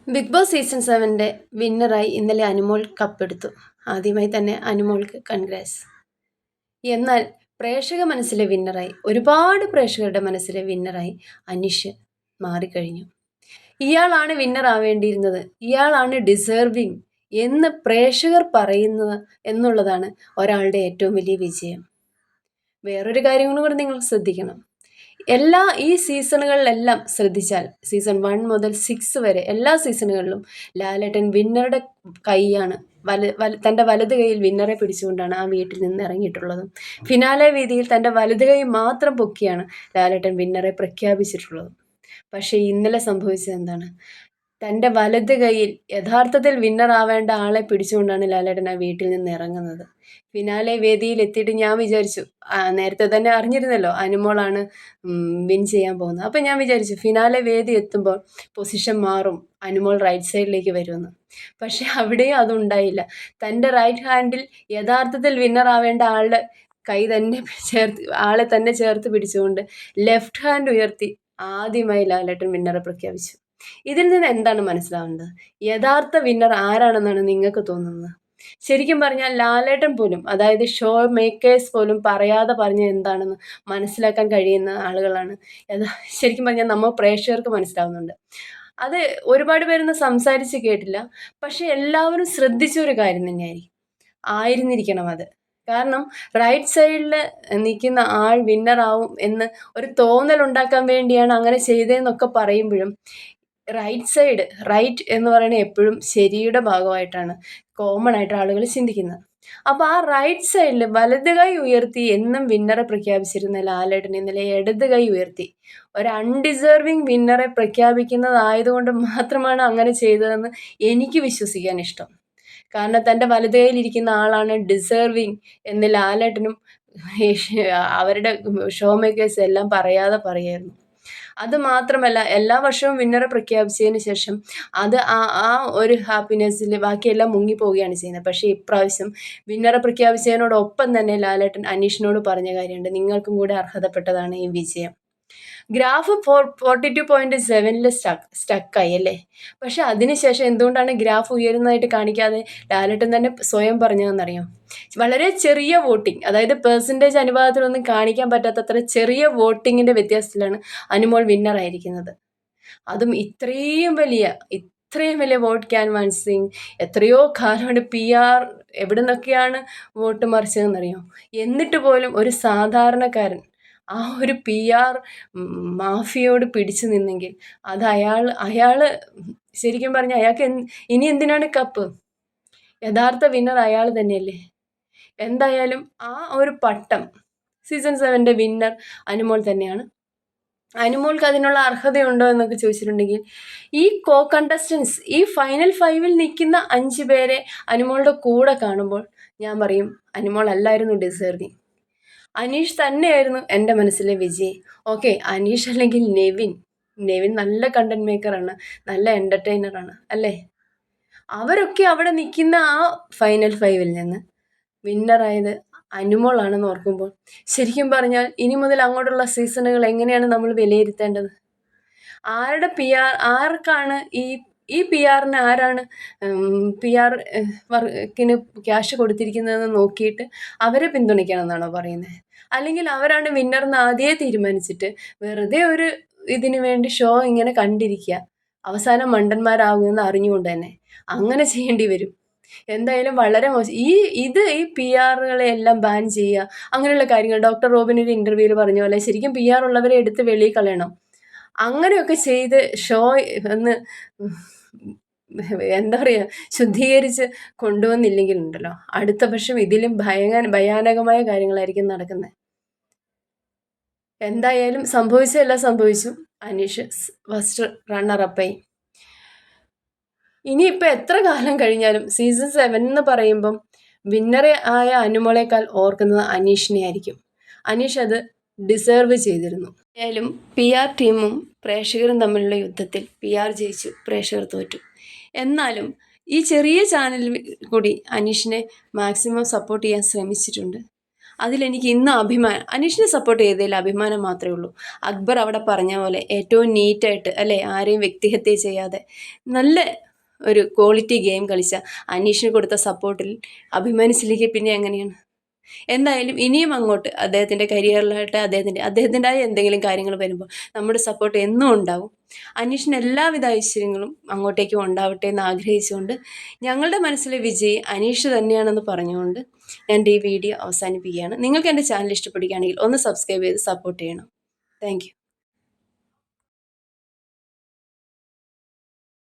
Big boss season 7 വിന്നറായി ഇന്നലെ അനുമോൾ കപ്പെടുത്തു. ആദ്യമായി തന്നെ അനുമോൾക്ക് കൺഗ്രാറ്റ്സ്. എന്നാൽ പ്രേക്ഷക മനസ്സിലെ വിന്നറായി, ഒരുപാട് പ്രേക്ഷകരുടെ മനസ്സിലെ വിന്നറായി അനീഷ് മാറിക്കഴിഞ്ഞു. ഇയാളാണ് വിന്നർ ആവേണ്ടിയിരുന്നത്, ഇയാളാണ് ഡിസേർവിങ് എന്ന് പ്രേക്ഷകർ പറയുന്നത് എന്നുള്ളതാണ് ഒരാളുടെ ഏറ്റവും വലിയ വിജയം. വേറൊരു കാര്യം കൂടി നിങ്ങൾ ശ്രദ്ധിക്കണം. ഈ സീസണുകളിലെല്ലാം ശ്രദ്ധിച്ചാൽ സീസൺ 1 മുതൽ 6 വരെ എല്ലാ സീസണുകളിലും ലാലേട്ടൻ വിന്നറുടെ കൈയാണ് തൻ്റെ വലത് കൈയിൽ വിന്നറെ പിടിച്ചുകൊണ്ടാണ് ആ വീട്ടിൽ നിന്ന് ഇറങ്ങിയിട്ടുള്ളതും. ഫിനാലെ വേദിയിൽ തൻ്റെ വലത് കൈ മാത്രം പൊക്കിയാണ് ലാലേട്ടൻ വിന്നറെ പ്രഖ്യാപിച്ചിട്ടുള്ളതും. പക്ഷേ ഇന്നലെ സംഭവിച്ചത് എന്താണ്? തൻ്റെ വലത് കൈയിൽ യഥാർത്ഥത്തിൽ വിന്നർ ആവേണ്ട ആളെ പിടിച്ചുകൊണ്ടാണ് ലാലേട്ടൻ ആ വീട്ടിൽ നിന്ന് ഇറങ്ങുന്നത്. ഫിനാലെ വേദിയിൽ എത്തിയിട്ട് ഞാൻ വിചാരിച്ചു, നേരത്തെ തന്നെ അറിഞ്ഞിരുന്നല്ലോ അനുമോളാണ് വിൻ ചെയ്യാൻ പോകുന്നത്. അപ്പം ഞാൻ വിചാരിച്ചു ഫിനാലെ വേദി എത്തുമ്പോൾ പൊസിഷൻ മാറും, അനുമോൾ റൈറ്റ് സൈഡിലേക്ക് വരുമെന്ന്. പക്ഷെ അവിടെയും അതുണ്ടായില്ല. തൻ്റെ റൈറ്റ് ഹാൻഡിൽ യഥാർത്ഥത്തിൽ വിന്നർ ആവേണ്ട ആളുടെ കൈ തന്നെ ആളെ തന്നെ ചേർത്ത് പിടിച്ചുകൊണ്ട് ലെഫ്റ്റ് ഹാൻഡ് ഉയർത്തി ആദ്യമായി ലാലേട്ടൻ വിന്നറെ പ്രഖ്യാപിച്ചു. ഇതിൽ നിന്ന് എന്താണ് മനസ്സിലാവുന്നത്? യഥാർത്ഥ വിന്നർ ആരാണെന്നാണ് നിങ്ങൾക്ക് തോന്നുന്നത്? ശരിക്കും പറഞ്ഞാൽ ലാലേട്ടൻ പോലും, അതായത് ഷോ മേക്കേഴ്സ് പോലും പറയാതെ പറഞ്ഞ എന്താണെന്ന് മനസ്സിലാക്കാൻ കഴിയുന്ന ആളുകളാണ്. ശരിക്കും പറഞ്ഞാൽ നമ്മൾ പ്രേക്ഷകർക്ക് മനസ്സിലാവുന്നുണ്ട്. അത് ഒരുപാട് പേരൊന്നും സംസാരിച്ച് കേട്ടില്ല, പക്ഷെ എല്ലാവരും ശ്രദ്ധിച്ച ഒരു കാര്യം ആയിരുന്നിരിക്കണം അത്. കാരണം റൈറ്റ് സൈഡിൽ നിൽക്കുന്ന ആൾ വിന്നറാവും എന്ന് ഒരു തോന്നൽ ഉണ്ടാക്കാൻ വേണ്ടിയാണ് അങ്ങനെ ചെയ്തതെന്നൊക്കെ പറയുമ്പോഴും, റൈറ്റ് എന്ന് പറയുന്നത് എപ്പോഴും ശരിയുടെ ഭാഗമായിട്ടാണ് കോമൺ ആയിട്ട് ആളുകൾ ചിന്തിക്കുന്നത്. അപ്പോൾ ആ റൈറ്റ് സൈഡിൽ വലത് കൈ ഉയർത്തി എന്നും വിന്നറെ പ്രഖ്യാപിച്ചിരുന്ന ലാലേട്ടൻ ഇന്നലെ ഇടത് കൈ ഉയർത്തി ഒരു അൺഡിസേർവിങ് വിന്നറെ പ്രഖ്യാപിക്കുന്നതായതുകൊണ്ട് മാത്രമാണ് അങ്ങനെ ചെയ്തതെന്ന് എനിക്ക് വിശ്വസിക്കാൻ ഇഷ്ടം. കാരണം തൻ്റെ വലത് കൈയിലിരിക്കുന്ന ആളാണ് ഡിസേർവിങ് എന്ന് ലാലേട്ടനും അവരുടെ ഷോ മേക്കേഴ്സ് എല്ലാം പറയാതെ പറയായിരുന്നു. അത് മാത്രമല്ല, എല്ലാ വർഷവും വിന്നറെ പ്രഖ്യാപിച്ചതിന് ശേഷം അത് ആ ഒരു ഹാപ്പിനെസ്സിൽ ബാക്കിയെല്ലാം മുങ്ങിപ്പോവുകയാണ് ചെയ്യുന്നത്. പക്ഷേ ഇപ്രാവശ്യം വിന്നറെ പ്രഖ്യാപിച്ചതിനോടൊപ്പം തന്നെ ലാലേട്ടൻ അനീഷിനോട് പറഞ്ഞ കാര്യമുണ്ട്, നിങ്ങൾക്കും കൂടെ അർഹതപ്പെട്ടതാണ് ഈ വിജയം. ഗ്രാഫ് 42.7 സ്റ്റക്കായി അല്ലേ? പക്ഷെ അതിനുശേഷം എന്തുകൊണ്ടാണ് ഗ്രാഫ് ഉയരുന്നതായിട്ട് കാണിക്കാതെ ലാലേട്ടൻ തന്നെ സ്വയം പറഞ്ഞതെന്നറിയാം? വളരെ ചെറിയ വോട്ടിംഗ്, അതായത് പെർസെൻറ്റേജ് അനുപാതത്തിലൊന്നും കാണിക്കാൻ പറ്റാത്തത്ര ചെറിയ വോട്ടിങ്ങിൻ്റെ വ്യത്യാസത്തിലാണ് അനുമോൾ വിന്നറായിരിക്കുന്നത്. അതും ഇത്രയും വലിയ വോട്ട് ക്യാൻവാസിങ്. എത്രയോ കാലമാണ് PR എവിടെ നിന്നൊക്കെയാണ് വോട്ട് മറിച്ചതെന്നറിയോ? എന്നിട്ട് പോലും ഒരു സാധാരണക്കാരൻ ആ ഒരു PR മാഫിയോട് പിടിച്ചു നിന്നെങ്കിൽ അത് അയാൾ ശരിക്കും പറഞ്ഞാൽ അയാൾക്ക് ഇനി എന്തിനാണ് കപ്പ്? യഥാർത്ഥ വിന്നർ അയാൾ തന്നെയല്ലേ? എന്തായാലും ആ ഒരു പട്ടം സീസൺ 7 വിന്നർ അനുമോൾ തന്നെയാണ്. അനുമോൾക്ക് അതിനുള്ള അർഹതയുണ്ടോ എന്നൊക്കെ ചോദിച്ചിട്ടുണ്ടെങ്കിൽ, ഈ കണ്ടസ്റ്റൻസ്, ഈ ഫൈനൽ 5-ൽ നിൽക്കുന്ന 5 പേരെ അനുമോളുടെ കൂടെ കാണുമ്പോൾ ഞാൻ പറയും അനുമോൾ അല്ലായിരുന്നു ഡിസേർവിങ്. അനീഷ് തന്നെയായിരുന്നു എൻ്റെ മനസ്സിലെ വിജയ്. ഓക്കെ, അനീഷ് അല്ലെങ്കിൽ നെവിൻ നല്ല കണ്ടന്റ് മേക്കറാണ്, നല്ല എൻ്റർടൈനറാണ് അല്ലേ? അവരൊക്കെ അവിടെ നിൽക്കുന്ന ആ ഫൈനൽ 5-ൽ നിന്ന് വിന്നറായത് അനുമോളാണെന്ന് ഓർക്കുമ്പോൾ ശരിക്കും പറഞ്ഞാൽ ഇനി മുതൽ അങ്ങോട്ടുള്ള സീസണുകൾ എങ്ങനെയാണ് നമ്മൾ വിലയിരുത്തേണ്ടത്? ആർക്കാണ് ഈ PR-ന് ആരാണ് വർക്കിന് ക്യാഷ് കൊടുത്തിരിക്കുന്നതെന്ന് നോക്കിയിട്ട് അവരെ പിന്തുണയ്ക്കണം എന്നാണോ പറയുന്നത്? അല്ലെങ്കിൽ അവരാണ് വിന്നർന്ന് ആദ്യമേ തീരുമാനിച്ചിട്ട് വെറുതെ ഒരു ഇതിനു വേണ്ടി ഷോ ഇങ്ങനെ കണ്ടിരിക്കുക, അവസാനം മണ്ടന്മാരാകുമെന്ന് അറിഞ്ഞുകൊണ്ട് തന്നെ അങ്ങനെ ചെയ്യേണ്ടി വരും. എന്തായാലും വളരെ മോശം. ഈ PR-കളെ എല്ലാം ബാൻ ചെയ്യുക, അങ്ങനെയുള്ള കാര്യങ്ങൾ ഡോക്ടർ റോബിൻ ഒരു ഇൻ്റർവ്യൂവിൽ പറഞ്ഞ പോലെ ശരിക്കും PR ഉള്ളവരെ എടുത്ത് വെളിയിൽ കളയണം. അങ്ങനെയൊക്കെ ചെയ്ത് ഷോ ഒന്ന് എന്താ പറയുക, ശുദ്ധീകരിച്ച് കൊണ്ടുവന്നില്ലെങ്കിലുണ്ടല്ലോ അടുത്ത വർഷം ഇതിലും ഭയാനകമായ കാര്യങ്ങളായിരിക്കും നടക്കുന്നത്. എന്തായാലും സംഭവിച്ചതെല്ലാം സംഭവിച്ചു. അനീഷ് ഫസ്റ്റ് റണ്ണറപ്പായി. ഇനിയിപ്പോൾ എത്ര കാലം കഴിഞ്ഞാലും സീസൺ 7 എന്ന് പറയുമ്പം വിന്നറെ ആയ അനുമോളേക്കാൾ ഓർക്കുന്നത് അനീഷിനെ ആയിരിക്കും. അനീഷ് അത് ഡിസേർവ് ചെയ്തിരുന്നു. ആയാലും PR ടീമും പ്രേക്ഷകരും തമ്മിലുള്ള യുദ്ധത്തിൽ PR ജയിച്ചു, പ്രേക്ഷകർ തോറ്റു. എന്നാലും ഈ ചെറിയ ചാനലിൽ കൂടി അനീഷിനെ മാക്സിമം സപ്പോർട്ട് ചെയ്യാൻ ശ്രമിച്ചിട്ടുണ്ട്. അതിലെനിക്ക് ഇന്നും അനീഷിനെ സപ്പോർട്ട് ചെയ്തതിൽ അഭിമാനം മാത്രമേ ഉള്ളൂ. അക്ബർ അവിടെ പറഞ്ഞ പോലെ ഏറ്റവും നീറ്റായിട്ട് അല്ലേ, ആരെയും വ്യക്തിഹത്യ ചെയ്യാതെ നല്ല ഒരു ക്വാളിറ്റി ഗെയിം കളിച്ച അനീഷിന് കൊടുത്ത സപ്പോർട്ടിൽ അഭിമാനിച്ചില്ലെങ്കിൽ പിന്നെ എങ്ങനെയാണ്? എന്തായാലും ഇനിയും അങ്ങോട്ട് അദ്ദേഹത്തിൻ്റെ കരിയറിലായിട്ട് അദ്ദേഹത്തിൻ്റെതായ എന്തെങ്കിലും കാര്യങ്ങൾ വരുമ്പോൾ നമ്മുടെ സപ്പോർട്ട് എന്നും ഉണ്ടാവും. അനീഷിന് എല്ലാവിധ ഐശ്വര്യങ്ങളും അങ്ങോട്ടേക്കും ഉണ്ടാവട്ടെ എന്ന് ആഗ്രഹിച്ചുകൊണ്ട് ഞങ്ങളുടെ മനസ്സിലെ വിജയി അനീഷ് തന്നെയാണെന്ന് പറഞ്ഞുകൊണ്ട് ഞാൻ ഈ വീഡിയോ അവസാനിപ്പിക്കുകയാണ്. നിങ്ങൾക്ക് എൻ്റെ ചാനൽ ഇഷ്ടപ്പെടുകയാണെങ്കിൽ ഒന്ന് സബ്സ്ക്രൈബ് ചെയ്ത് സപ്പോർട്ട് ചെയ്യണം. Thank you.